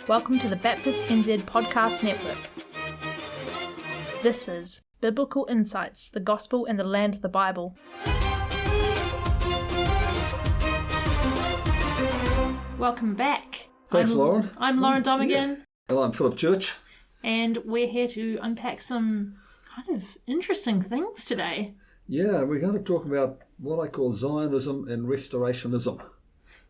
Welcome to the Baptist NZ Podcast Network. This is Biblical Insights, the Gospel and the Land of the Bible. Welcome back. Thanks, Lauren. I'm Lauren Domigan. Yeah. And I'm Philip Church. And we're here to unpack some kind of interesting things today. Yeah, we're going to talk about what I call Zionism and Restorationism.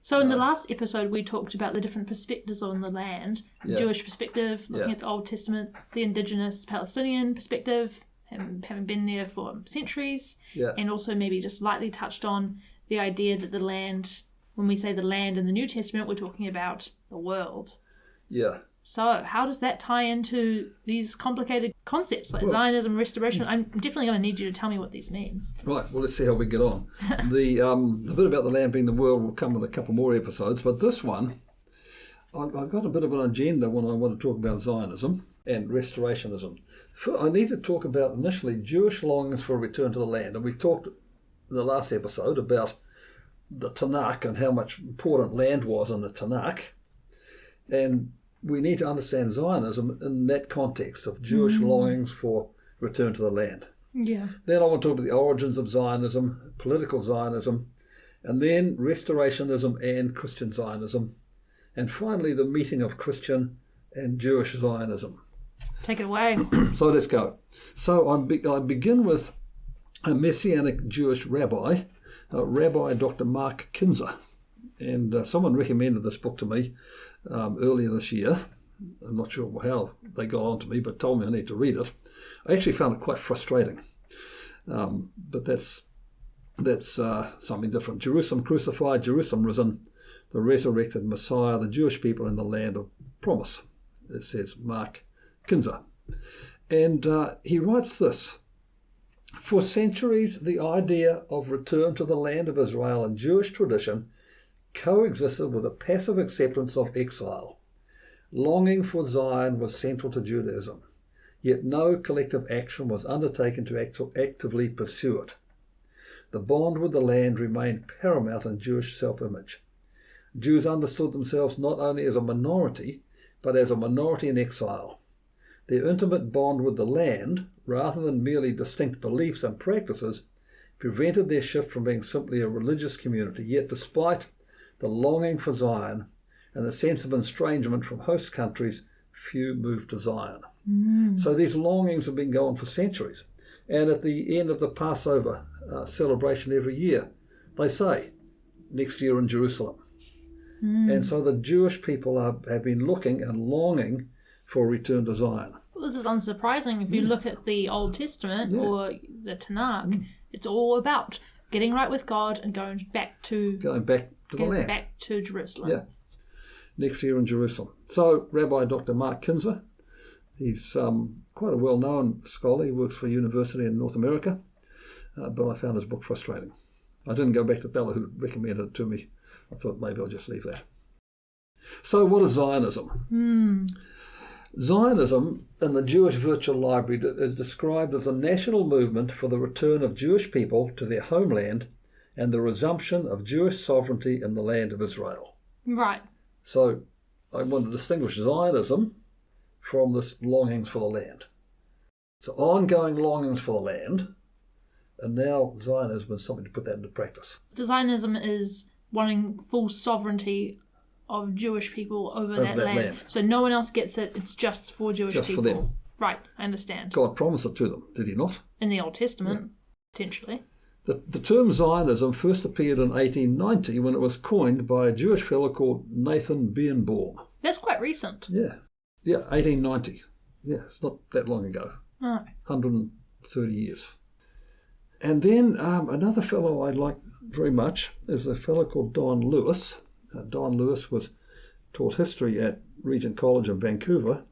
So in the last episode, we talked about the different perspectives on the land. The Jewish perspective, looking at the Old Testament, the indigenous Palestinian perspective, having been there for centuries, and also maybe just lightly touched on the idea that the land, when we say the land in the New Testament, we're talking about the world. Yeah. So how does that tie into these complicated concepts like Zionism, restoration? I'm definitely going to need you to tell me what these mean. Right, well, let's see how we get on. The bit about the land being the world will come in a couple more episodes, but this one, I've got a bit of an agenda when I want to talk about Zionism and restorationism. I need to talk about initially Jewish longings for a return to the land, and we talked in the last episode about the Tanakh and how much important land was in the Tanakh, and we need to understand Zionism in that context of Jewish longings for return to the land. Yeah. Then I want to talk about the origins of Zionism, political Zionism, and then restorationism and Christian Zionism, and finally the meeting of Christian and Jewish Zionism. Take it away. So let's go. So I begin with a Messianic Jewish rabbi, Rabbi Dr. Mark Kinzer. And someone recommended this book to me earlier this year. I'm not sure how they got on to me, but told me I need to read it. I actually found it quite frustrating, but that's something different. Jerusalem crucified, Jerusalem risen, the resurrected Messiah, the Jewish people in the land of promise. It says Mark Kinzer. And he writes this: for centuries, the idea of return to the land of Israel in Jewish tradition coexisted with a passive acceptance of exile. Longing for Zion was central to Judaism, yet no collective action was undertaken to actively pursue it. The bond with the land remained paramount in Jewish self-image. Jews understood themselves not only as a minority, but as a minority in exile. Their intimate bond with the land, rather than merely distinct beliefs and practices, prevented their shift from being simply a religious community. Yet despite the longing for Zion and the sense of estrangement from host countries, few moved to Zion. So these longings have been going for centuries. And at the end of the Passover celebration every year, they say, next year in Jerusalem. And so the Jewish people have been looking and longing for a return to Zion. Well, this is unsurprising. If you look at the Old Testament or the Tanakh, it's all about getting right with God and going back to the land. Back to Jerusalem. Yeah, next year in Jerusalem. So Rabbi Dr. Mark Kinzer, he's quite a well-known scholar. He works for a university in North America, but I found his book frustrating. I didn't go back to the fellow who recommended it to me. I thought maybe I'll just leave that. So what is Zionism? Zionism in the Jewish Virtual Library is described as a national movement for the return of Jewish people to their homeland and the resumption of Jewish sovereignty in the land of Israel. Right. So I want to distinguish Zionism from this longings for the land. So ongoing longings for the land, and now Zionism is something to put that into practice. Zionism is wanting full sovereignty of Jewish people over that land. So no one else gets it, it's just for Jewish people. Just for them. Right, I understand. God promised it to them, did he not? In the Old Testament, potentially. The term Zionism first appeared in 1890 when it was coined by a Jewish fellow called Nathan Birnbaum. That's quite recent. Yeah, 1890. Yeah, it's not that long ago. No. 130 years. And then another fellow I like very much is a fellow called Don Lewis. Don Lewis was taught history at Regent College in Vancouver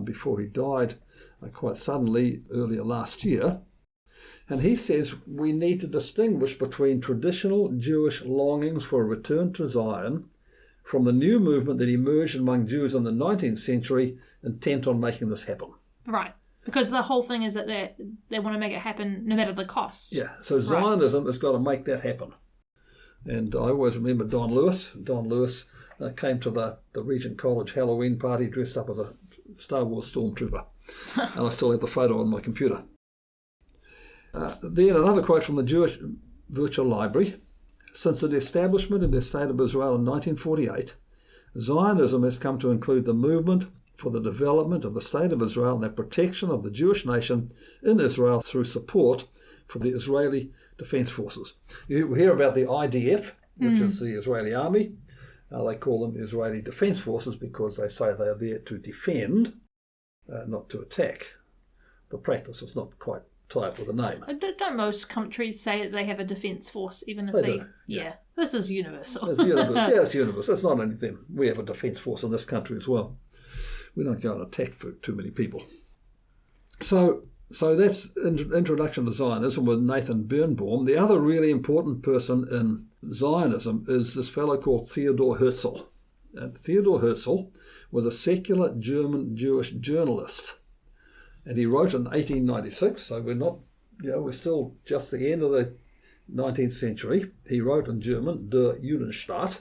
before he died quite suddenly earlier last year. And he says we need to distinguish between traditional Jewish longings for a return to Zion from the new movement that emerged among Jews in the 19th century intent on making this happen. Right. Because the whole thing is that they want to make it happen no matter the cost. Yeah. So Zionism has got to make that happen. And I always remember Don Lewis. Don Lewis came to the Regent College Halloween party dressed up as a Star Wars stormtrooper. And I still have the photo on my computer. Then another quote from the Jewish Virtual Library. Since the establishment of the State of Israel in 1948, Zionism has come to include the movement for the development of the State of Israel and the protection of the Jewish nation in Israel through support for the Israeli Defense Forces. You hear about the IDF, which is the Israeli army. They call them Israeli Defense Forces because they say they are there to defend, not to attack. The practice is not quite tied with a name. Don't most countries say that they have a defence force, even if they do, yeah. This is universal. It's universal. Yeah, it's universal. It's not only them. We have a defence force in this country as well. We don't go and attack for too many people. So that's introduction to Zionism with Nathan Birnbaum. The other really important person in Zionism is this fellow called Theodor Herzl. And Theodor Herzl was a secular German Jewish journalist. And he wrote in 1896, so we're still just the end of the 19th century. He wrote in German, Der Judenstaat,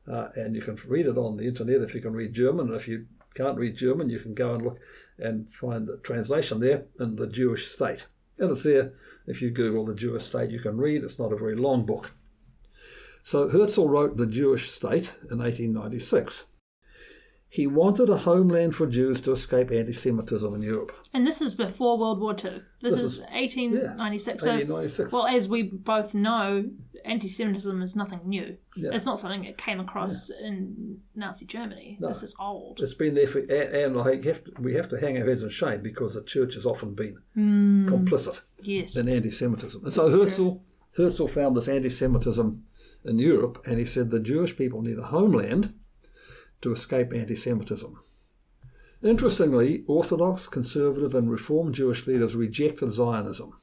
and you can read it on the internet if you can read German. And if you can't read German, you can go and look and find the translation there in the Jewish state. And it's there. If you Google the Jewish state, you can read. It's not a very long book. So Herzl wrote The Jewish State in 1896. He wanted a homeland for Jews to escape anti-Semitism in Europe. And this is before World War II. This is 1896. 1896. So, well, as we both know, anti-Semitism is nothing new. Yeah. It's not something that came across in Nazi Germany. No. This is old. It's been there and we have to hang our heads in shame because the church has often been complicit in anti-Semitism. And so Herzl found this anti-Semitism in Europe, and he said the Jewish people need a homeland to escape anti-Semitism. Interestingly, Orthodox, conservative and Reformed Jewish leaders rejected Zionism.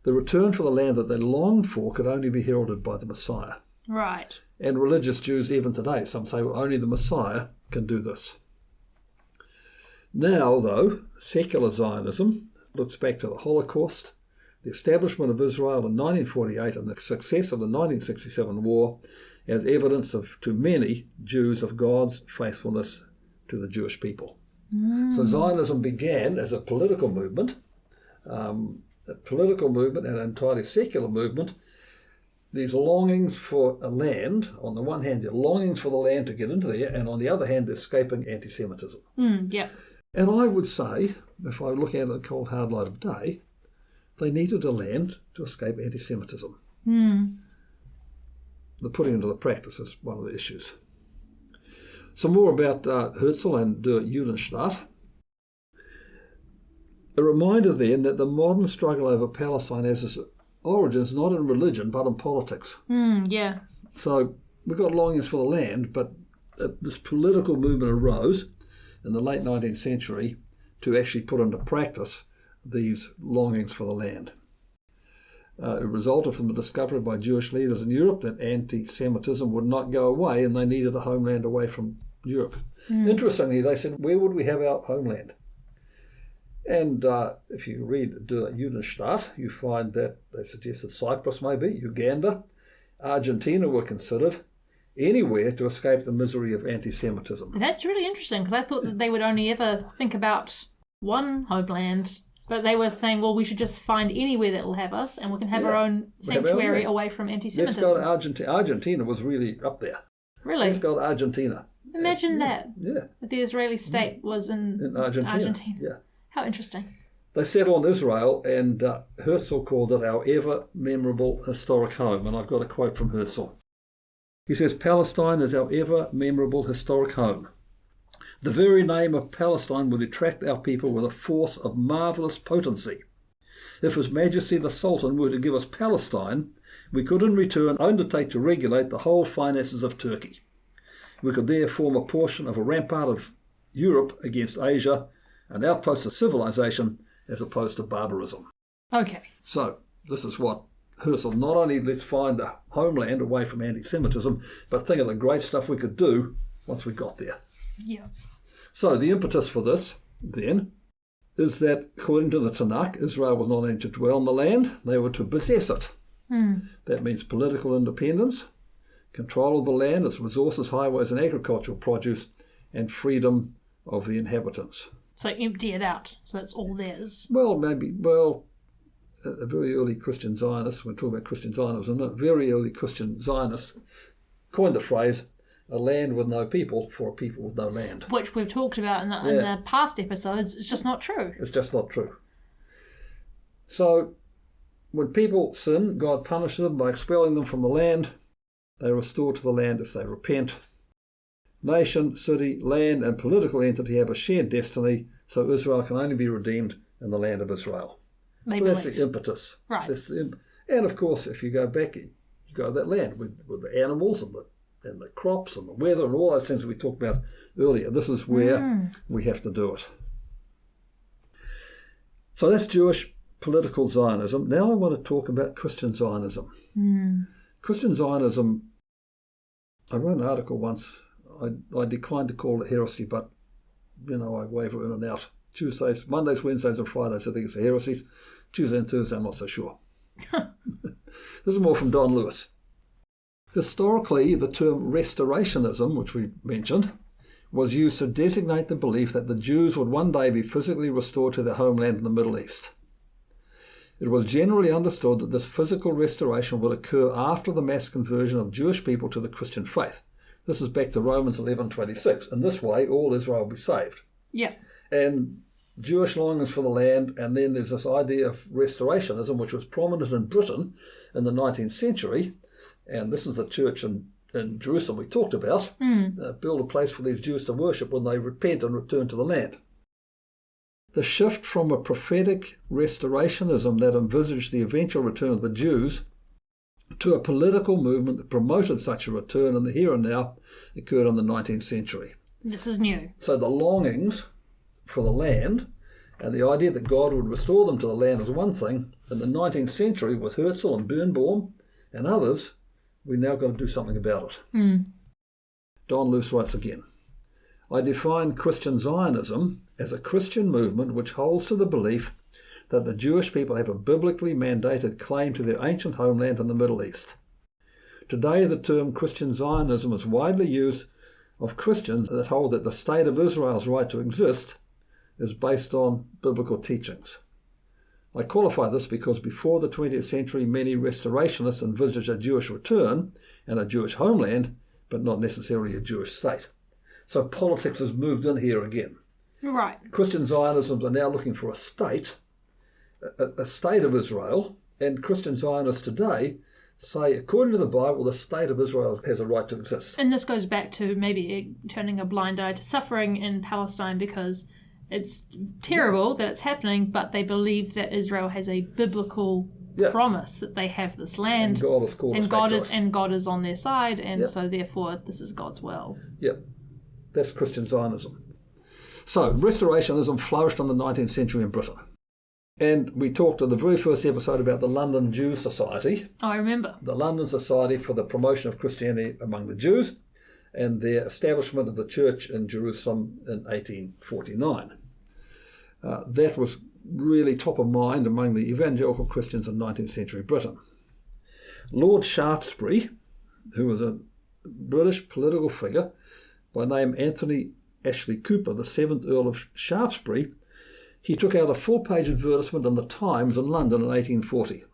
The return for the land that they longed for could only be heralded by the Messiah. Right. And religious Jews even today, some say, well, only the Messiah can do this. Now, though, secular Zionism looks back to the Holocaust, the establishment of Israel in 1948 and the success of the 1967 war as evidence to many Jews of God's faithfulness to the Jewish people. So Zionism began as a political movement and an entirely secular movement. These longings for a land, on the one hand, the longings for the land to get into there, and on the other hand, escaping anti-Semitism. Yeah. And I would say, if I look at it in the cold hard light of day, they needed a land to escape anti-Semitism. The putting into the practice is one of the issues. Some more about Herzl and Der Judenstaat. A reminder then that the modern struggle over Palestine has its origins not in religion but in politics. Yeah. So we've got longings for the land, but this political movement arose in the late 19th century to actually put into practice these longings for the land. It resulted from the discovery by Jewish leaders in Europe that anti-Semitism would not go away and they needed a homeland away from Europe. Interestingly, they said, where would we have our homeland? And if you read Der Judenstaat, you find that they suggested Cyprus maybe, Uganda, Argentina were considered, anywhere to escape the misery of anti-Semitism. That's really interesting because I thought that they would only ever think about one homeland. But they were saying, well, we should just find anywhere that will have us and we can have our own sanctuary away from anti-Semitism. Let's go to Argentina. Argentina was really up there. Really? Let's go to Argentina. Imagine that. Yeah. The Israeli state was in Argentina. Yeah. How interesting. They settled on Israel, and Herzl called it our ever memorable historic home. And I've got a quote from Herzl. He says, Palestine is our ever memorable historic home. The very name of Palestine would attract our people with a force of marvellous potency. If His Majesty the Sultan were to give us Palestine, we could in return undertake to regulate the whole finances of Turkey. We could there form a portion of a rampart of Europe against Asia, an outpost of civilization as opposed to barbarism. Okay. So this is what Herzl, not only let's find a homeland away from anti-Semitism, but think of the great stuff we could do once we got there. Yeah. So the impetus for this, then, is that according to the Tanakh, Israel was not only to dwell in the land, they were to possess it. That means political independence, control of the land, its resources, highways and agricultural produce, and freedom of the inhabitants. So empty it out, so it's all theirs. Well, a very early Christian Zionist, we're talking about Christian Zionism, a very early Christian Zionist coined the phrase, a land with no people for a people with no land. Which we've talked about in the past episodes. It's just not true. It's just not true. So, when people sin, God punishes them by expelling them from the land. They are restored to the land if they repent. Nation, city, land and political entity have a shared destiny, so Israel can only be redeemed in the land of Israel. So that's the impetus. Right. And of course, if you go back, you go to that land with the animals and the crops and the weather and all those things we talked about earlier. This is where we have to do it. So that's Jewish political Zionism. Now I want to talk about Christian Zionism. Christian Zionism, I wrote an article once. I declined to call it heresy, but, I waver in and out. Tuesdays, Mondays, Wednesdays and Fridays, I think it's a heresy. Tuesday and Thursday, I'm not so sure. This is more from Don Lewis. Historically, the term Restorationism, which we mentioned, was used to designate the belief that the Jews would one day be physically restored to their homeland in the Middle East. It was generally understood that this physical restoration would occur after the mass conversion of Jewish people to the Christian faith. This is back to Romans 11:26. In this way, all Israel will be saved. Yeah. And Jewish longings for the land, and then there's this idea of Restorationism, which was prominent in Britain in the 19th century, and this is the church in Jerusalem we talked about, build a place for these Jews to worship when they repent and return to the land. The shift from a prophetic restorationism that envisaged the eventual return of the Jews to a political movement that promoted such a return in the here and now occurred in the 19th century. This is new. So the longings for the land and the idea that God would restore them to the land was one thing. In the 19th century, with Herzl and Birnbaum and others, we now got to do something about it. Don Luce writes again, I define Christian Zionism as a Christian movement which holds to the belief that the Jewish people have a biblically mandated claim to their ancient homeland in the Middle East. Today, the term Christian Zionism is widely used of Christians that hold that the state of Israel's right to exist is based on biblical teachings. I qualify this because before the 20th century, many restorationists envisaged a Jewish return and a Jewish homeland, but not necessarily a Jewish state. So politics has moved in here again. Right. Christian Zionists are now looking for a state of Israel, and Christian Zionists today say, according to the Bible, the state of Israel has a right to exist. And this goes back to maybe turning a blind eye to suffering in Palestine because it's terrible that it's happening, but they believe that Israel has a biblical promise that they have this land. And God has called us back to it. And God is on their side, and so therefore this is God's will. Yep. That's Christian Zionism. So, Restorationism flourished in the 19th century in Britain. And we talked in the very first episode about the London Jew Society. Oh, I remember. The London Society for the Promotion of Christianity Among the Jews, and their establishment of the church in Jerusalem in 1849. That was really top of mind among the evangelical Christians in 19th century Britain. Lord Shaftesbury, who was a British political figure by name Anthony Ashley Cooper, the 7th Earl of Shaftesbury, he took out a full-page advertisement in the Times in London in 1840.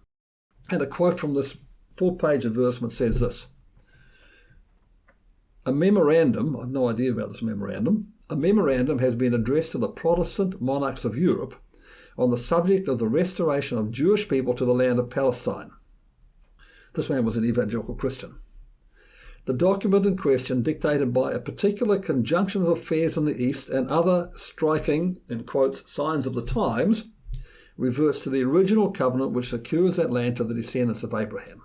And a quote from this full-page advertisement says this, a memorandum, I've no idea about this memorandum, a memorandum has been addressed to the Protestant monarchs of Europe on the subject of the restoration of Jewish people to the land of Palestine. This man was an evangelical Christian. The document in question, dictated by a particular conjunction of affairs in the East and other striking, in quotes, signs of the times, reverts to the original covenant which secures that land to the descendants of Abraham.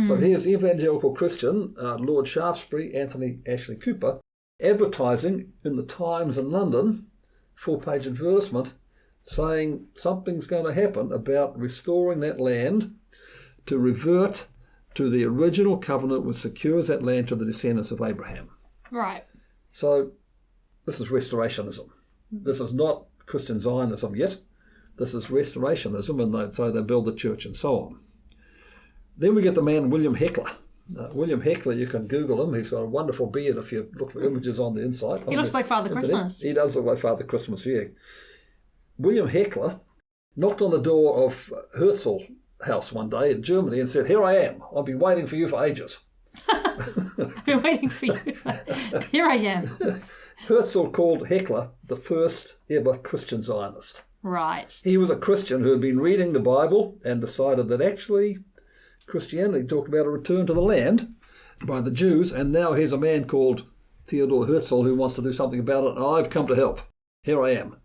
So here's evangelical Christian, Lord Shaftesbury, Anthony Ashley Cooper, advertising in the Times in London, full-page advertisement, saying something's going to happen about restoring that land to revert to the original covenant which secures that land to the descendants of Abraham. Right. So this is restorationism. This is not Christian Zionism yet. This is restorationism, and so they build the church and so on. Then we get the man William Heckler. William Heckler, you can Google him. He's got a wonderful beard if you look for images on the inside. He looks like Father Christmas. He does look like Father Christmas, yeah. William Heckler knocked on the door of Herzl house one day in Germany and said, "Here I am. I've been waiting for you for ages." I've been waiting for you. Here I am. Herzl called Heckler the first ever Christian Zionist. Right. He was a Christian who had been reading the Bible and decided that actually Christianity talked about a return to the land by the Jews, and now here's a man called Theodor Herzl who wants to do something about it, and I've come to help. Here I am.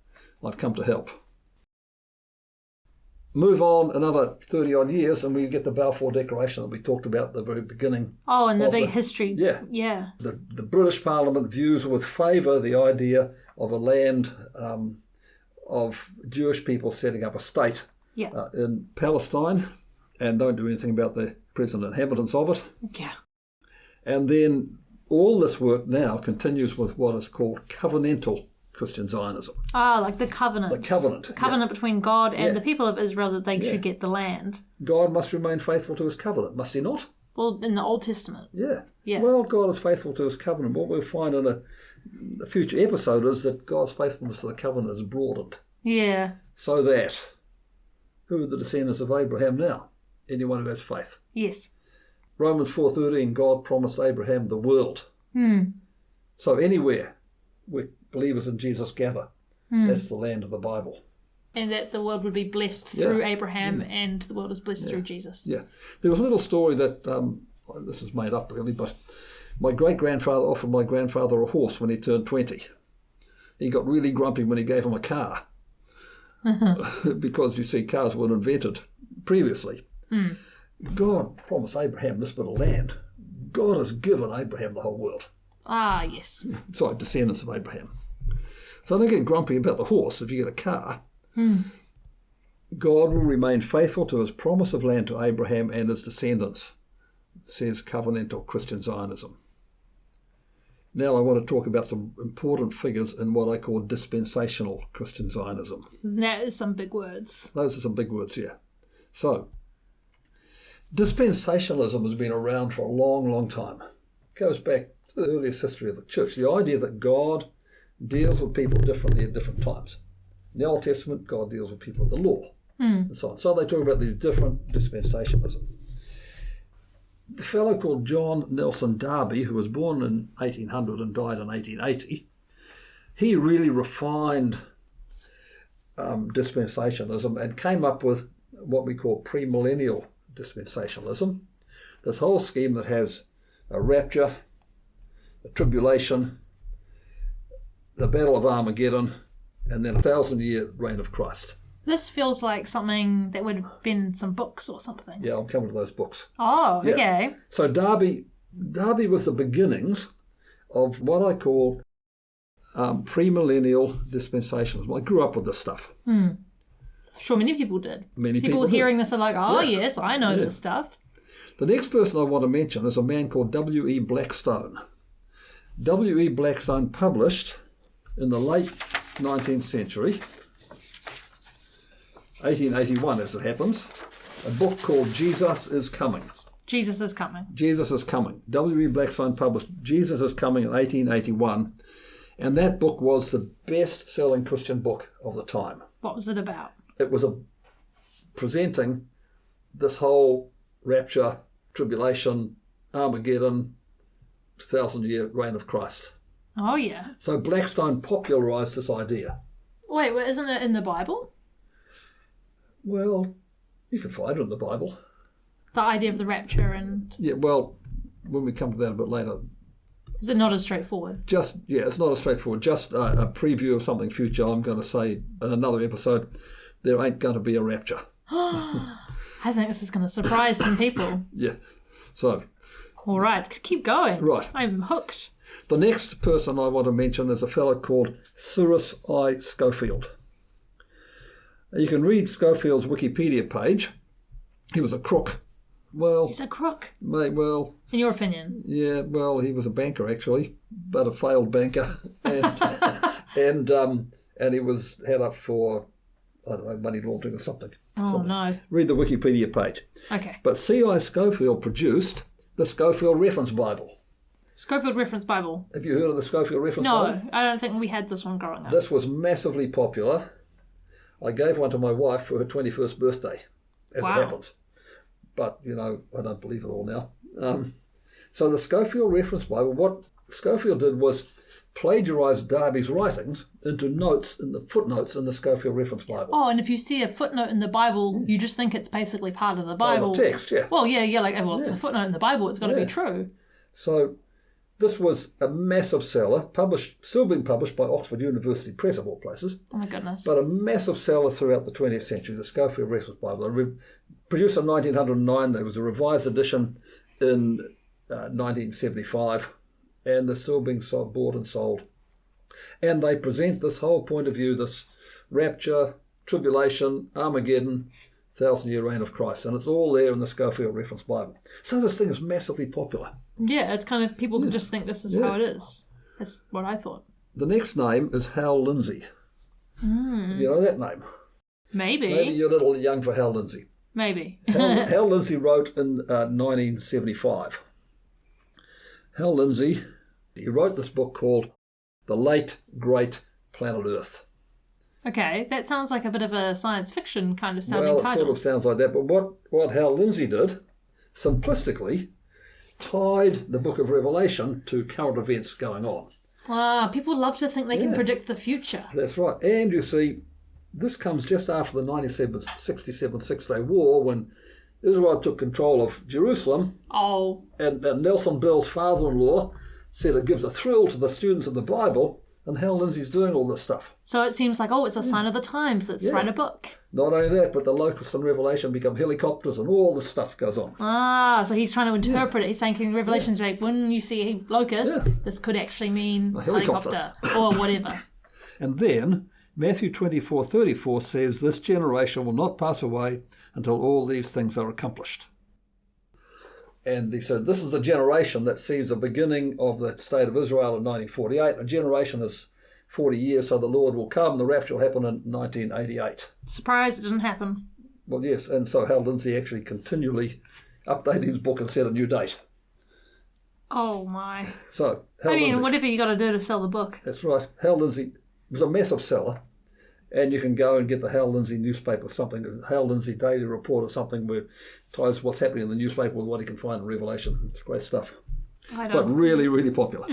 I've come to help. Move on another 30-odd years and we get the Balfour Declaration that we talked about at the very beginning. Oh, and the big history. Yeah. Yeah. The British Parliament views with favour the idea of a land of Jewish people setting up a state in Palestine and don't do anything about the present inhabitants of it. Yeah. And then all this work now continues with what is called covenantal Christian Zionism. Ah, like the covenant. The covenant. The covenant between God and the people of Israel that they should get the land. God must remain faithful to his covenant, must he not? Well, in the Old Testament. Yeah. Yeah. Well, God is faithful to his covenant. What we'll find in a future episode is that God's faithfulness to the covenant is broadened. Yeah. So that, who are the descendants of Abraham now? Anyone who has faith. Yes. Romans 4:13, God promised Abraham the world. So anywhere where believers in Jesus gather, that's the land of the Bible. And that the world would be blessed through Abraham and the world is blessed through Jesus. Yeah. There was a little story that, this is made up really, but my great-grandfather offered my grandfather a horse when he turned 20. He got really grumpy when he gave him a car. Because, you see, cars weren't invented previously. God promised Abraham this bit of land. God has given Abraham the whole world. Ah, yes. Sorry, descendants of Abraham. So don't get grumpy about the horse if you get a car. God will remain faithful to his promise of land to Abraham and his descendants, says covenantal Christian Zionism. Now I want to talk about some important figures in what I call dispensational Christian Zionism. That is some big words. Those are some big words, yeah. So, dispensationalism has been around for a long, long time. It goes back to the earliest history of the church. The idea that God deals with people differently at different times. In the Old Testament, God deals with people with the law, and so on. So they talk about these different dispensationalism. The fellow called John Nelson Darby, who was born in 1800 and died in 1880, he really refined dispensationalism and came up with what we call premillennial dispensationalism. This whole scheme that has a rapture, a tribulation, the Battle of Armageddon, and then a 1,000-year reign of Christ. This feels like something that would have been in some books or something. Yeah, I'm coming to those books. Oh, Yeah. okay. So Darby was the beginnings of what I call premillennial dispensationalism. I grew up with this stuff. I'm sure many people did. Many people hearing did. this are like, oh, yes, I know this stuff. The next person I want to mention is a man called W.E. Blackstone. W.E. Blackstone published in the late 19th century, 1881 as it happens, a book called Jesus is Coming. Jesus is coming. Jesus is Coming. W.E. Blackstone published Jesus is Coming in 1881, and that book was the best-selling Christian book of the time. What was it about? It was presenting this whole rapture, tribulation, Armageddon, 1,000-year reign of Christ. Oh, yeah. So Blackstone popularised this idea. Wait, isn't it in the Bible? Well, you can find it in the Bible. The idea of the rapture and... Yeah, well, when we come to that a bit later. Is it not as straightforward? It's not as straightforward. Just a preview of something future. I'm going to say in another episode, there ain't going to be a rapture. I think this is going to surprise some people. Yeah. So. All right, keep going. Right. I'm hooked. The next person I want to mention is a fellow called Cyrus I. Scofield. You can read Scofield's Wikipedia page. He was a crook. Well, he's a crook. Well, in your opinion? Yeah. Well, he was a banker actually, but a failed banker, and he was head up for I don't know, money laundering or something. Oh, no. Read the Wikipedia page. Okay. But C.I. Schofield produced the Schofield Reference Bible. Schofield Reference Bible. Have you heard of the Schofield Reference Bible? No, I don't think we had this one growing up. This was massively popular. I gave one to my wife for her 21st birthday, as it happens. But, I don't believe it all now. So the Schofield Reference Bible, what Schofield did was plagiarise Darby's writings into notes in the footnotes in the Schofield Reference Bible. Oh, and if you see a footnote in the Bible, you just think it's basically part of the Bible. The text, yeah. Well, it's a footnote in the Bible. It's got to be true. So this was a massive seller, still being published by Oxford University Press of all places. Oh my goodness. But a massive seller throughout the 20th century, the Schofield Reference Bible. Produced in 1909, there was a revised edition in 1975, and they're still being bought and sold. And they present this whole point of view, this rapture, tribulation, Armageddon, 1,000-year reign of Christ. And it's all there in the Schofield Reference Bible. So this thing is massively popular. Yeah, it's kind of, people just think this is how it is. That's what I thought. The next name is Hal Lindsey. Do you know that name? Maybe. Maybe you're a little young for Hal Lindsey. Maybe. Hal Lindsey wrote in 1975. Hal Lindsey, he wrote this book called The Late Great Planet Earth. Okay, that sounds like a bit of a science fiction kind of sounding title. Well, it sort of sounds like that. But what Hal Lindsey did, simplistically, tied the book of Revelation to current events going on. Ah, people love to think they can predict the future. That's right. And you see, this comes just after the 1967 Six-Day War, when Israel took control of Jerusalem. Oh. And Nelson Bell's father-in-law said it gives a thrill to the students of the Bible, and Hal Lindsey's doing all this stuff. So it seems like, it's a sign of the times. Let's write a book. Not only that, but the locusts in Revelation become helicopters, and all this stuff goes on. Ah, so he's trying to interpret it. He's saying in Revelation's like, when you see locusts, this could actually mean a helicopter or whatever. And then Matthew 24:34 says, this generation will not pass away until all these things are accomplished. And he said, this is the generation that sees the beginning of the state of Israel in 1948. A generation is 40 years, so the Lord will come. The rapture will happen in 1988. Surprise, it didn't happen. Well, yes, and so Hal Lindsey actually continually updated his book and set a new date. Oh, my. So, Hal Lindsey, whatever you got to do to sell the book. That's right. Hal Lindsey was a massive seller. And you can go and get the Hal Lindsey newspaper, something, Hal Lindsey Daily Report or something, where it ties what's happening in the newspaper with what he can find in Revelation. It's great stuff. But really, really popular.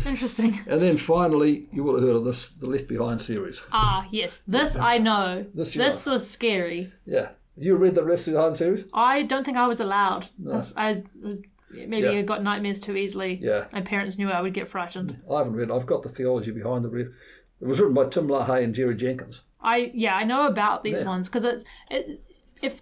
Interesting. And then finally, you would have heard of this, the Left Behind series. Ah, yes. This I know. This was scary. Yeah. You read the Left Behind series? I don't think I was allowed. No. I got nightmares too easily. Yeah. My parents knew I would get frightened. I haven't read it. I've got the theology behind the It was written by Tim LaHaye and Jerry Jenkins. I know about these ones because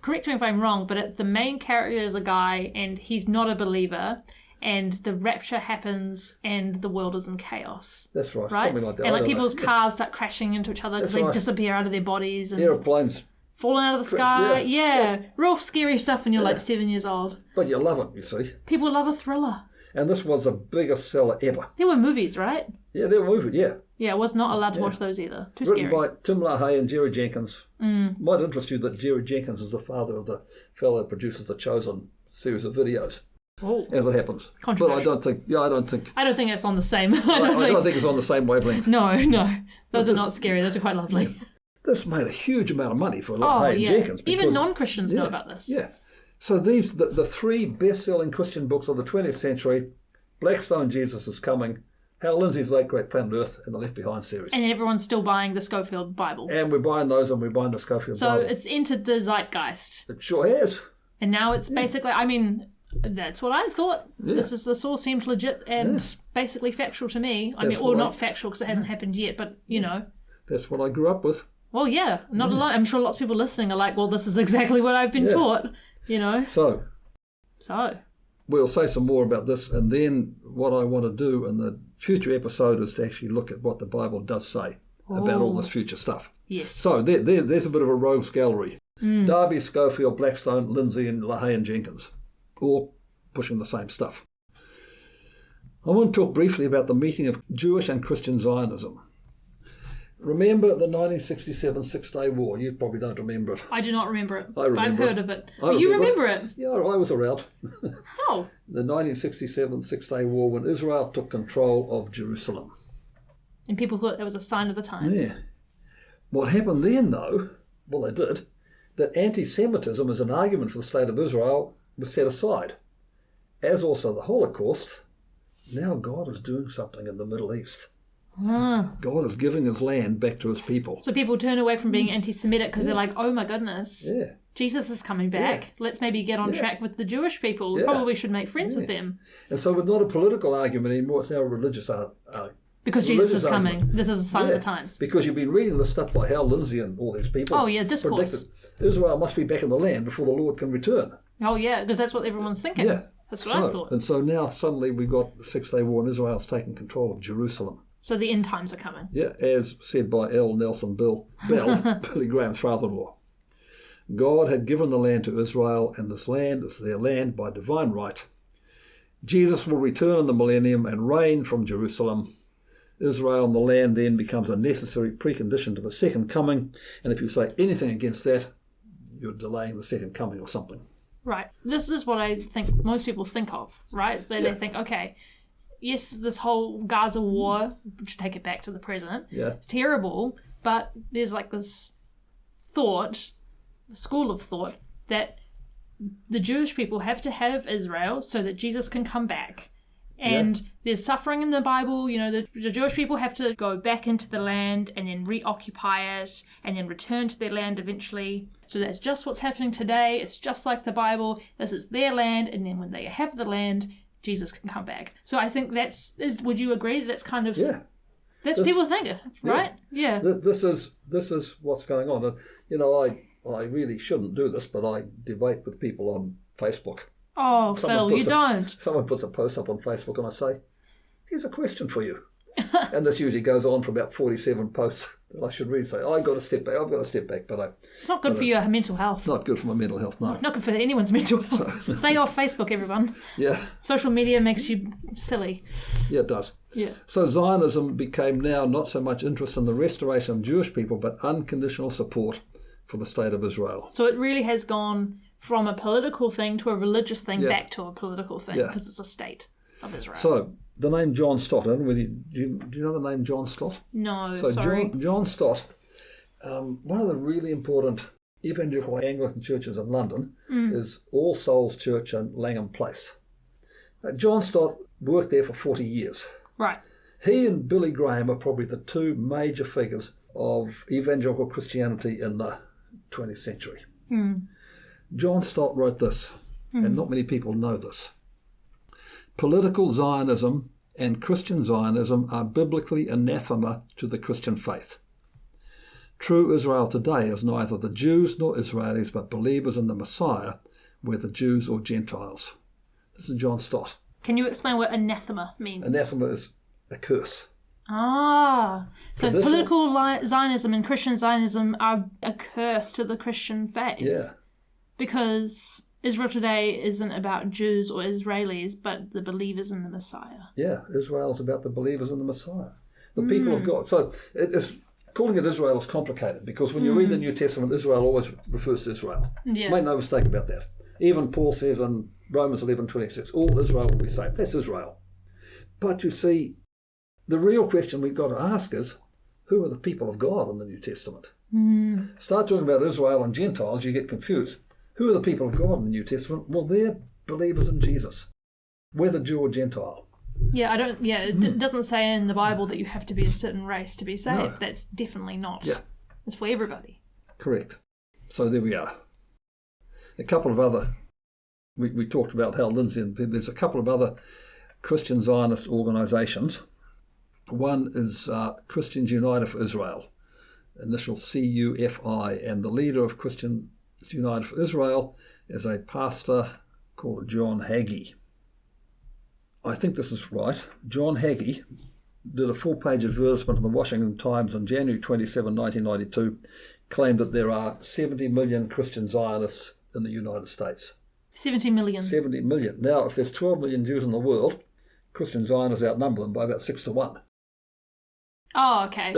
correct me if I'm wrong, but the main character is a guy and he's not a believer, and the rapture happens and the world is in chaos. That's right, something like that. And people's cars start crashing into each other because they disappear out of their bodies. And airplanes falling out of the sky. Yeah. Real scary stuff when you're like 7 years old. But you love it, you see. People love a thriller. And this was the biggest seller ever. There were movies, right? Yeah, there were movies, yeah. Yeah, I was not allowed to watch those either. Too Written scary. by Tim LaHaye and Jerry Jenkins. Might interest you that Jerry Jenkins is the father of the fellow that produces the Chosen series of videos. Oh. As it happens. Controversial. But I don't think it's on the same. I don't think it's on the same wavelength. No. Those are not scary. Those are quite lovely. Yeah. This made a huge amount of money for LaHaye and Jenkins. Even non-Christians know about this. Yeah. So the three best-selling Christian books of the 20th century, Blackstone, Jesus is Coming, Hal Lindsey's Late Great Planet Earth, and the Left Behind series. And everyone's still buying the Schofield Bible. And we're buying those, and we're buying the Schofield Bible. So it's entered the zeitgeist. It sure has. And now it's basically, that's what I thought. Yeah. This all seemed legit and basically factual to me. Not factual because it hasn't happened yet, but you know. That's what I grew up with. Well, yeah, not a lot. I'm sure lots of people listening are like, well, this is exactly what I've been taught, you know. So. We'll say some more about this, and then what I want to do in the future episode is to actually look at what the Bible does say about all this future stuff. Yes. So there's a bit of a rogues gallery. Darby, Schofield, Blackstone, Lindsey, and LaHaye and Jenkins, all pushing the same stuff. I want to talk briefly about the meeting of Jewish and Christian Zionism. Remember the 1967 Six-Day War? You probably don't remember it. I do not remember it. I remember I've heard of it. You remember it? Yeah, I was around. How? The 1967 Six-Day War, when Israel took control of Jerusalem. And people thought that was a sign of the times. Yeah. What happened then, though, well, they did, that anti-Semitism as an argument for the state of Israel was set aside, as also the Holocaust. Now God is doing something in the Middle East. God is giving his land back to his people. So people turn away from being anti-Semitic because they're like, oh my goodness, Jesus is coming back. Yeah. Let's maybe get on track with the Jewish people. We probably should make friends with them. And so it's not a political argument anymore, it's now a religious argument. Because Jesus is coming. This is a sign of the times. Because you've been reading the stuff by Hal Lindsey and all these people. Oh yeah, discourse. Israel must be back in the land before the Lord can return. Oh yeah, because that's what everyone's thinking. Yeah. That's what I thought. And so now suddenly we've got the Six-Day War and Israel's taking control of Jerusalem. So the end times are coming. Yeah, as said by L. Nelson Bell, Billy Graham's father-in-law. God had given the land to Israel, and this land is their land by divine right. Jesus will return in the millennium and reign from Jerusalem. Israel and the land then becomes a necessary precondition to the second coming, and if you say anything against that, you're delaying the second coming or something. Right. This is what I think most people think of, right? They think, okay, yes, this whole Gaza war, to take it back to the present, it's terrible, but there's like this thought, a school of thought, that the Jewish people have to have Israel so that Jesus can come back. And there's suffering in the Bible, the Jewish people have to go back into the land and then reoccupy it and then return to their land eventually. So that's just what's happening today. It's just like the Bible. This is their land, and then when they have the land, Jesus can come back. So I think would you agree that that's kind of... Yeah. That's people think, right? Yeah. This is what's going on. And, I really shouldn't do this, but I debate with people on Facebook. Oh, Phil, you don't. Someone puts a post up on Facebook and I say, here's a question for you. And this usually goes on for about 47 posts. And I should really say, I've got to step back. But it's not good for your mental health. Not good for my mental health, no. Not good for anyone's mental health. So, stay off Facebook, everyone. Yeah. Social media makes you silly. Yeah, it does. Yeah. So Zionism became now not so much interest in the restoration of Jewish people, but unconditional support for the state of Israel. So it really has gone from a political thing to a religious thing back to a political thing because it's a state of Israel. So the name John Stott, I don't know whether do you know the name John Stott? No, so sorry. John Stott, one of the really important evangelical Anglican churches in London is All Souls Church in Langham Place. John Stott worked there for 40 years. Right. He and Billy Graham are probably the two major figures of evangelical Christianity in the 20th century. John Stott wrote this, and not many people know this. Political Zionism and Christian Zionism are biblically anathema to the Christian faith. True Israel today is neither the Jews nor Israelis, but believers in the Messiah, whether Jews or Gentiles. This is John Stott. Can you explain what anathema means? Anathema is a curse. Ah, so political Zionism and Christian Zionism are a curse to the Christian faith. Yeah. Because Israel today isn't about Jews or Israelis, but the believers in the Messiah. Yeah, Israel is about the believers in the Messiah, the people of God. So calling it Israel is complicated because when you read the New Testament, Israel always refers to Israel. Yeah. Make no mistake about that. Even Paul says in Romans 11:26, all Israel will be saved. That's Israel. But you see, the real question we've got to ask is, who are the people of God in the New Testament? Start talking about Israel and Gentiles, you get confused. Who are the people of God in the New Testament? Well, they're believers in Jesus, whether Jew or Gentile. Yeah, it doesn't say in the Bible that you have to be a certain race to be saved. No. That's definitely not. Yeah. It's for everybody. Correct. So there we are. A couple of other, we talked about Hal Lindsey, and there's a couple of other Christian Zionist organisations. One is Christians United for Israel, initial CUFI, and the leader of Christians United for Israel is a pastor called John Hagee. I think this is right. John Hagee did a full-page advertisement in the Washington Times on January 27, 1992, claimed that there are 70 million Christian Zionists in the United States. 70 million? 70 million. Now, if there's 12 million Jews in the world, Christian Zionists outnumber them by about 6 to 1. Oh, okay.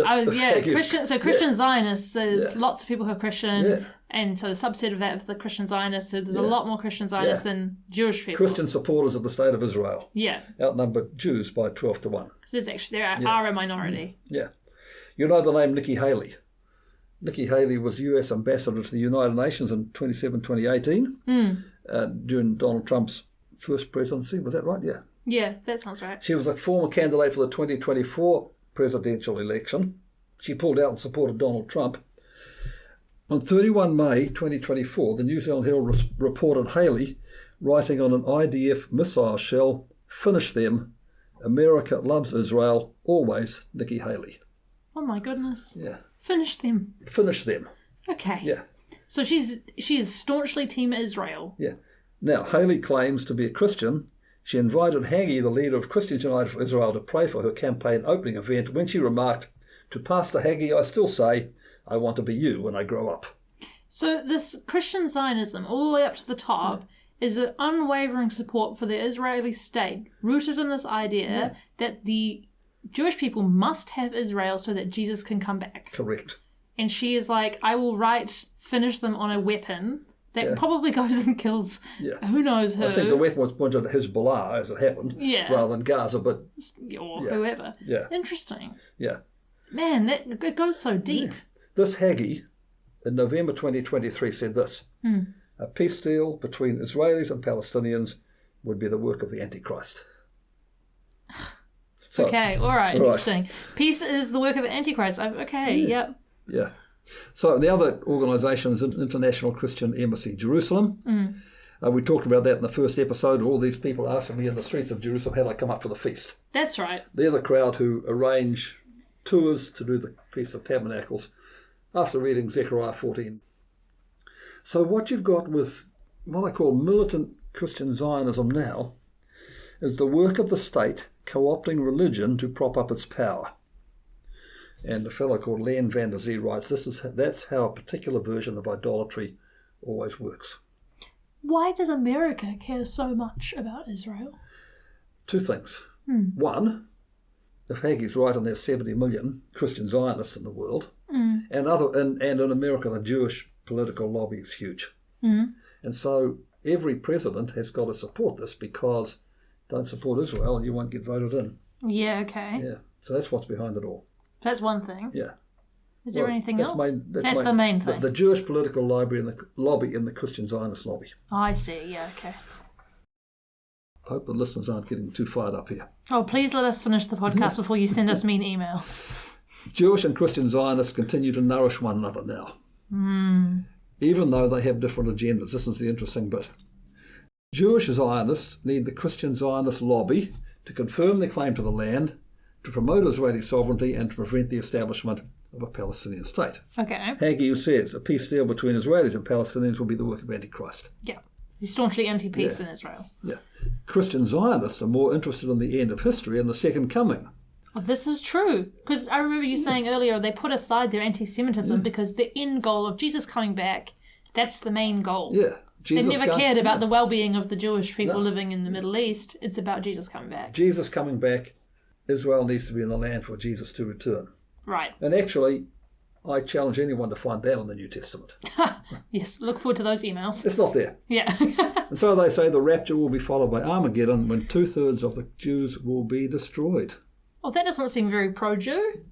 Christian Zionists, there's lots of people who are Christian. Yeah. And so the subset of that of the Christian Zionists, so there's a lot more Christian Zionists than Jewish people. Christian supporters of the State of Israel. Yeah. Outnumber Jews by 12 to 1. So there are a minority. Yeah. You know the name Nikki Haley. Nikki Haley was US ambassador to the United Nations in 2018 during Donald Trump's first presidency. Was that right? Yeah. Yeah, that sounds right. She was a former candidate for the 2024 presidential election. She pulled out in support of Donald Trump. On 31 May 2024, the New Zealand Herald reported Haley writing on an IDF missile shell, "Finish them. America loves Israel. Always, Nikki Haley." Oh my goodness. Yeah. Finish them. Finish them. Okay. Yeah. So she is staunchly Team Israel. Yeah. Now, Haley claims to be a Christian. She invited Hagee, the leader of Christians United for Israel, to pray for her campaign opening event when she remarked, "To Pastor Hagee, I still say, I want to be you when I grow up." So this Christian Zionism, all the way up to the top, is an unwavering support for the Israeli state, rooted in this idea that the Jewish people must have Israel so that Jesus can come back. Correct. And she is like, I will finish them on a weapon that probably goes and kills who knows who. I think the weapon was pointed at Hezbollah as it happened, rather than Gaza, but... Or whoever. Yeah. Interesting. Yeah. Man, it goes so deep. Yeah. This Hagee, in November 2023, said this, "A peace deal between Israelis and Palestinians would be the work of the Antichrist." So, okay, all right, interesting. Peace is the work of the Antichrist. Yep. Yeah. So the other organisation is International Christian Embassy Jerusalem. We talked about that in the first episode. All these people asking me in the streets of Jerusalem how I come up for the feast. That's right. They're the crowd who arrange tours to do the Feast of Tabernacles after reading Zechariah 14. So what you've got with what I call militant Christian Zionism now is the work of the state co-opting religion to prop up its power. And a fellow called Len van der Zee writes, that's how a particular version of idolatry always works. Why does America care so much about Israel? Two things. One, if Hagee's right and there's 70 million Christian Zionists in the world, and in America the Jewish political lobby is huge. And so every president has got to support this, because don't support Israel and you won't get voted in. Yeah, okay. Yeah, so that's what's behind it all. That's one thing. Yeah. Is there anything else? That's the main thing. The Jewish political lobby and the Christian Zionist lobby. Oh, I see. Yeah, okay. I hope the listeners aren't getting too fired up here. Oh, please let us finish the podcast before you send us mean emails. Jewish and Christian Zionists continue to nourish one another now. Even though they have different agendas. This is the interesting bit. Jewish Zionists need the Christian Zionist lobby to confirm their claim to the land, to promote Israeli sovereignty, and to prevent the establishment of a Palestinian state. Okay. Hagee says a peace deal between Israelis and Palestinians will be the work of Antichrist. Yeah. He's staunchly anti-peace in Israel. Yeah. Christian Zionists are more interested in the end of history and the second coming. Oh, this is true. Because I remember you saying earlier they put aside their anti-Semitism because the end goal of Jesus coming back, that's the main goal. Yeah. They never cared about the well-being of the Jewish people living in the Middle East. It's about Jesus coming back. Jesus coming back. Israel needs to be in the land for Jesus to return. Right. And actually, I challenge anyone to find that in the New Testament. Yes, look forward to those emails. It's not there. Yeah. And so they say the rapture will be followed by Armageddon, when 2/3 of the Jews will be destroyed. Oh, that doesn't seem very pro-Jew.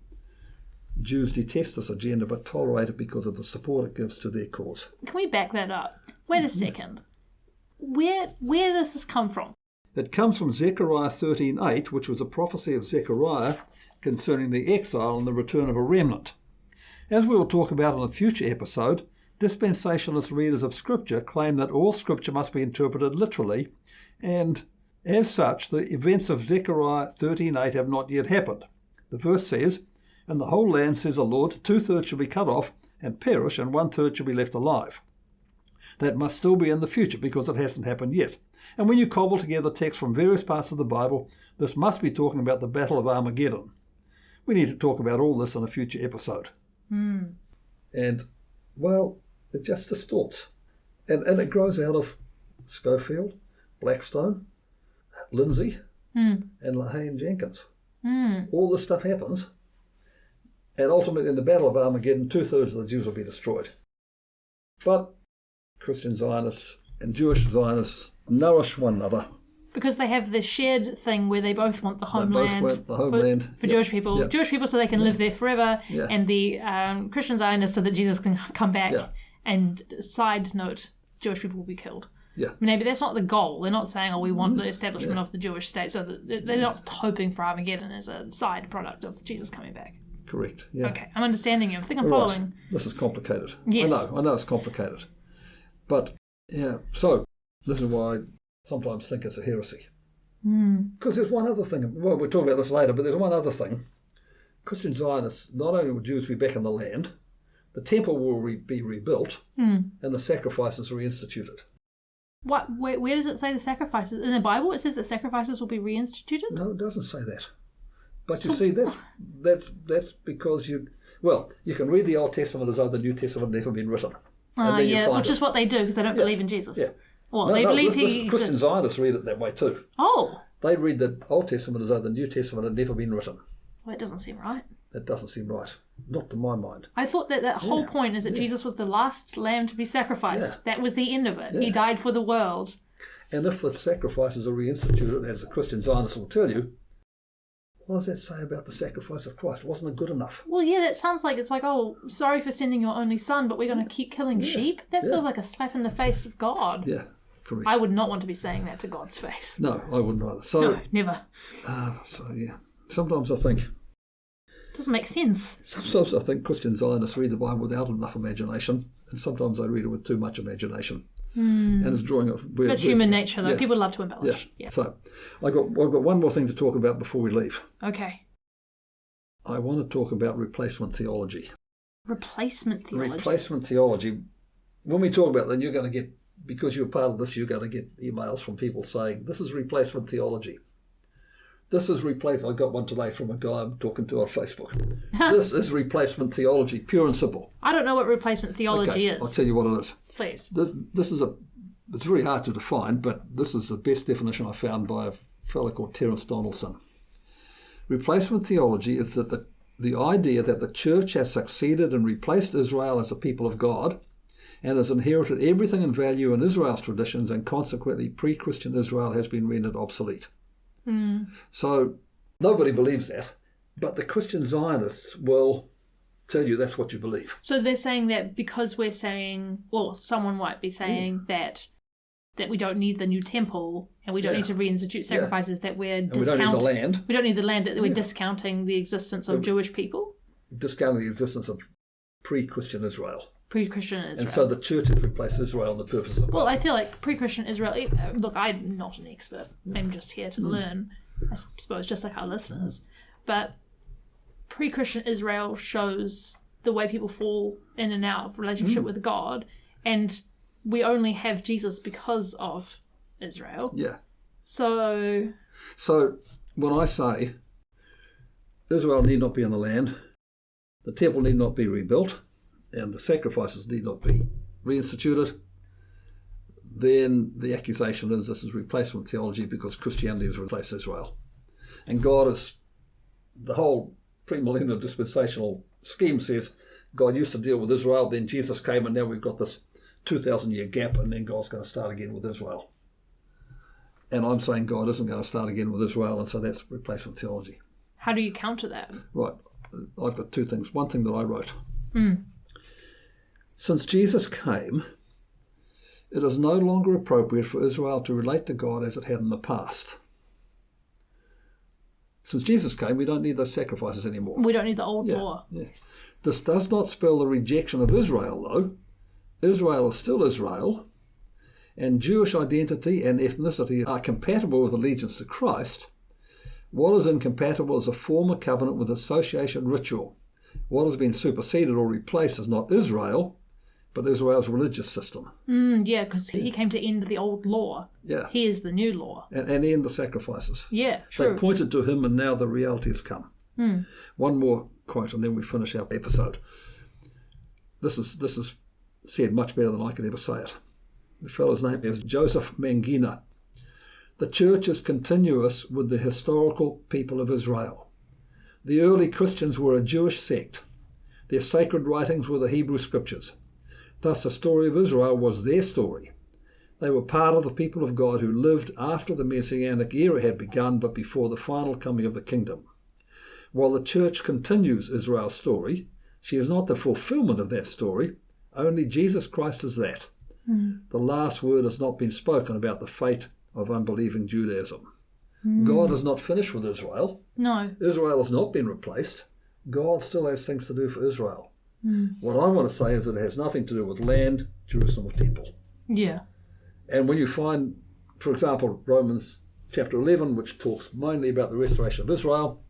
Jews detest this agenda but tolerate it because of the support it gives to their cause. Can we back that up? Wait a second. Where does this come from? It comes from Zechariah 13:8, which was a prophecy of Zechariah concerning the exile and the return of a remnant. As we will talk about in a future episode, dispensationalist readers of Scripture claim that all Scripture must be interpreted literally, and as such, the events of Zechariah 13:8 have not yet happened. The verse says, "And the whole land, says the Lord, 2/3 shall be cut off and perish, and 1/3 shall be left alive." That must still be in the future because it hasn't happened yet. And when you cobble together texts from various parts of the Bible, this must be talking about the Battle of Armageddon. We need to talk about all this in a future episode. And, well, it just distorts. And it grows out of Schofield, Blackstone, Lindsay, and LaHaye and Jenkins. All this stuff happens. And ultimately, in the Battle of Armageddon, 2/3 of the Jews will be destroyed. But Christian Zionists and Jewish Zionists nourish one another. Because they have this shared thing where they both want the homeland, for Yep. Jewish people. Yep. Jewish people so they can live there forever, Yeah. and the Christian Zionists so that Jesus can come back. Yeah. And side note, Jewish people will be killed. Yeah. Maybe that's not the goal. They're not saying, we want the establishment of the Jewish state. So they're not hoping for Armageddon as a side product of Jesus coming back. Correct. Yeah. Okay, I'm understanding you. I think I'm Right. following. This is complicated. Yes. I know it's complicated. But, yeah, so this is why I sometimes think it's a heresy. Because there's one other thing. Well, we'll talk about this later, but there's one other thing. Christian Zionists, not only will Jews be back in the land, the temple will be rebuilt and the sacrifices reinstituted. Where does it say the sacrifices? In the Bible, it says that sacrifices will be reinstituted? No, it doesn't say that. But you see, that's because you can read the Old Testament as though the New Testament had never been written. Which is what they do because they don't believe in Jesus. Yeah. Well, they believe Christian Zionists read it that way too. Oh. They read the Old Testament as though the New Testament had never been written. Well, it doesn't seem right. It doesn't seem right. Not to my mind. I thought that whole point is that Jesus was the last lamb to be sacrificed. Yeah. That was the end of it. Yeah. He died for the world. And if the sacrifices are reinstituted, as the Christian Zionists will tell you, what does that say about the sacrifice of Christ? Wasn't it good enough? Well, yeah, that sounds like it's like, sorry for sending your only son, but we're going to keep killing sheep. That feels like a slap in the face of God. Yeah, correct. I would not want to be saying that to God's face. No, I wouldn't either. So, no, never. Sometimes I think... It doesn't make sense. Sometimes I think Christian Zionists read the Bible without enough imagination, and sometimes I read it with too much imagination. And it's drawing a... That's human nature, though. People love to embellish. Yeah. So, I've got one more thing to talk about before we leave. Okay. I want to talk about replacement theology. Replacement theology? Replacement theology. When we talk about that, you're going to get, because you're part of this, you're going to get emails from people saying, this is replacement theology. This is I got one today from a guy I'm talking to on Facebook. This is replacement theology, pure and simple. I don't know what replacement theology is. I'll tell you what it is. Please. This is it's very hard to define, but this is the best definition I found by a fellow called Terence Donaldson. Replacement theology is that the idea that the church has succeeded and replaced Israel as a people of God and has inherited everything in value in Israel's traditions, and consequently pre-Christian Israel has been rendered obsolete. So nobody believes that, but the Christian Zionists will tell you that's what you believe. So they're saying that because we're saying, someone might be saying that we don't need the new temple and we don't need to reinstitute sacrifices, that we're discounting... we don't need the land. We don't need the land, that we're discounting the existence of Jewish people? Discounting the existence of pre-Christian Israel. Pre-Christian Israel. And so the church has replaced Israel in the purposes of God. Well, I feel like pre-Christian Israel... Look, I'm not an expert. I'm just here to learn, I suppose, just like our listeners. But pre-Christian Israel shows the way people fall in and out of relationship with God, and we only have Jesus because of Israel. Yeah. So when I say Israel need not be in the land, the temple need not be rebuilt, and the sacrifices need not be reinstituted, then the accusation is this is replacement theology because Christianity has replaced Israel. And God is, the whole premillennial dispensational scheme says God used to deal with Israel, then Jesus came, and now we've got this 2,000-year gap, and then God's going to start again with Israel. And I'm saying God isn't going to start again with Israel, and so that's replacement theology. How do you counter that? Right. I've got two things. One thing that I wrote. Since Jesus came, it is no longer appropriate for Israel to relate to God as it had in the past. Since Jesus came, we don't need those sacrifices anymore. We don't need the old law. Yeah. This does not spell the rejection of Israel, though. Israel is still Israel, and Jewish identity and ethnicity are compatible with allegiance to Christ. What is incompatible is a former covenant with association ritual. What has been superseded or replaced is not Israel, but Israel's religious system. Because he came to end the old law. Yeah. He is the new law. And end the sacrifices. Yeah, true. They pointed to him, and now the reality has come. One more quote, and then we finish our episode. This is said much better than I could ever say it. The fellow's name is Joseph Mangina. The church is continuous with the historical people of Israel. The early Christians were a Jewish sect. Their sacred writings were the Hebrew Scriptures. Thus the story of Israel was their story. They were part of the people of God who lived after the Messianic era had begun, but before the final coming of the kingdom. While the church continues Israel's story, she is not the fulfillment of that story. Only Jesus Christ is that. The last word has not been spoken about the fate of unbelieving Judaism. God is not finished with Israel. No. Israel has not been replaced. God still has things to do for Israel. What I want to say is that it has nothing to do with land, Jerusalem, or temple. Yeah. And when you find, for example, Romans chapter 11, which talks mainly about the restoration of Israel,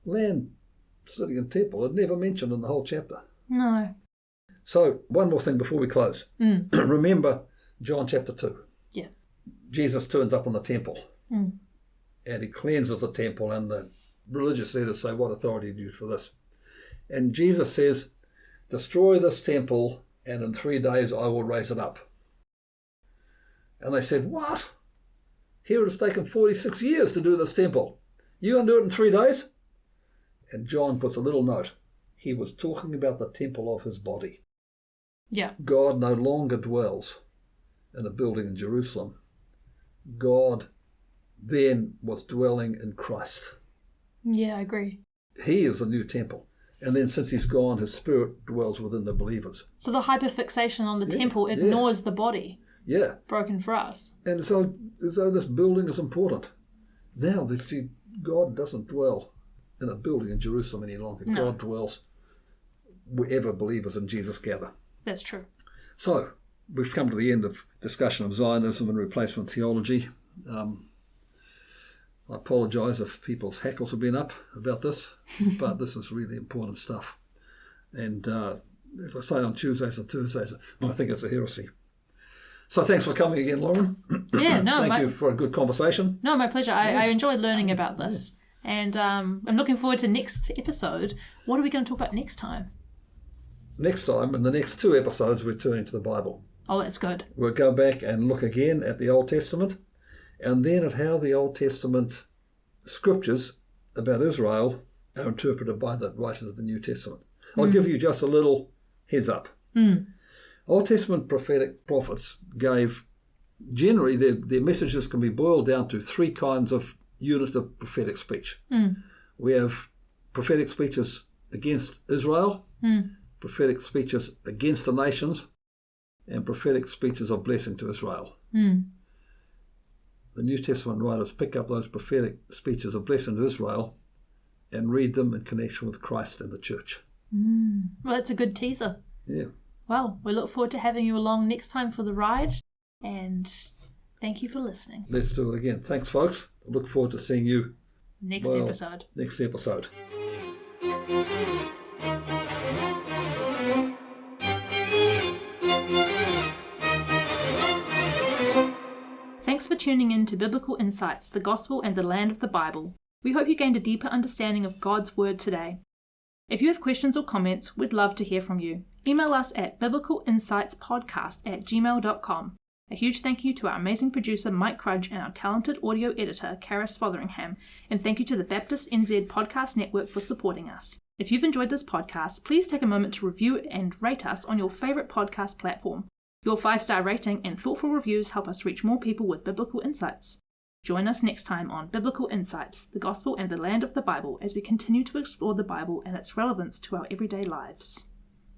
land, city, and temple are never mentioned in the whole chapter. No. So, one more thing before we close. Remember John chapter 2. Yeah. Jesus turns up in the temple and he cleanses the temple, and the religious leaders say, what authority do you for this? And Jesus says, destroy this temple and in 3 days I will raise it up. And they said, what? Here it has taken 46 years to do this temple. You going to do it in 3 days? And John puts a little note. He was talking about the temple of his body. Yeah. God no longer dwells in a building in Jerusalem. God then was dwelling in Christ. Yeah, I agree. He is the new temple. And then since he's gone, his spirit dwells within the believers. So the hyperfixation on the temple ignores the body. Yeah. Broken for us. And so as though this building is important. Now, God doesn't dwell in a building in Jerusalem any longer. No. God dwells wherever believers in Jesus gather. That's true. So, we've come to the end of discussion of Zionism and replacement theology. I apologise if people's hackles have been up about this, but this is really important stuff. And as I say on Tuesdays and Thursdays, I think it's a heresy. So thanks for coming again, Lauren. Yeah, no. Thank you for a good conversation. No, my pleasure. I enjoyed learning about this. And I'm looking forward to next episode. What are we going to talk about next time? Next time, in the next 2 episodes, we're turning to the Bible. Oh, that's good. We'll go back and look again at the Old Testament, and then at how the Old Testament scriptures about Israel are interpreted by the writers of the New Testament. I'll give you just a little heads up. Old Testament prophetic prophets gave, generally their messages can be boiled down to 3 kinds of unit of prophetic speech. We have prophetic speeches against Israel, prophetic speeches against the nations, and prophetic speeches of blessing to Israel. The New Testament writers pick up those prophetic speeches of blessing to Israel and read them in connection with Christ and the church. Well, that's a good teaser. Yeah. Well, we look forward to having you along next time for the ride, and thank you for listening. Let's do it again. Thanks, folks. I look forward to seeing you next episode. Next episode. Thanks for tuning in to Biblical Insights, the Gospel and the Land of the Bible. We hope you gained a deeper understanding of God's Word today. If you have questions or comments, we'd love to hear from you. Email us at biblicalinsightspodcast@gmail.com. A huge thank you to our amazing producer Mike Crudge and our talented audio editor Karis Fotheringham, and thank you to the Baptist NZ Podcast Network for supporting us. If you've enjoyed this podcast, please take a moment to review and rate us on your favourite podcast platform. Your 5-star rating and thoughtful reviews help us reach more people with biblical insights. Join us next time on Biblical Insights, the Gospel and the Land of the Bible, as we continue to explore the Bible and its relevance to our everyday lives.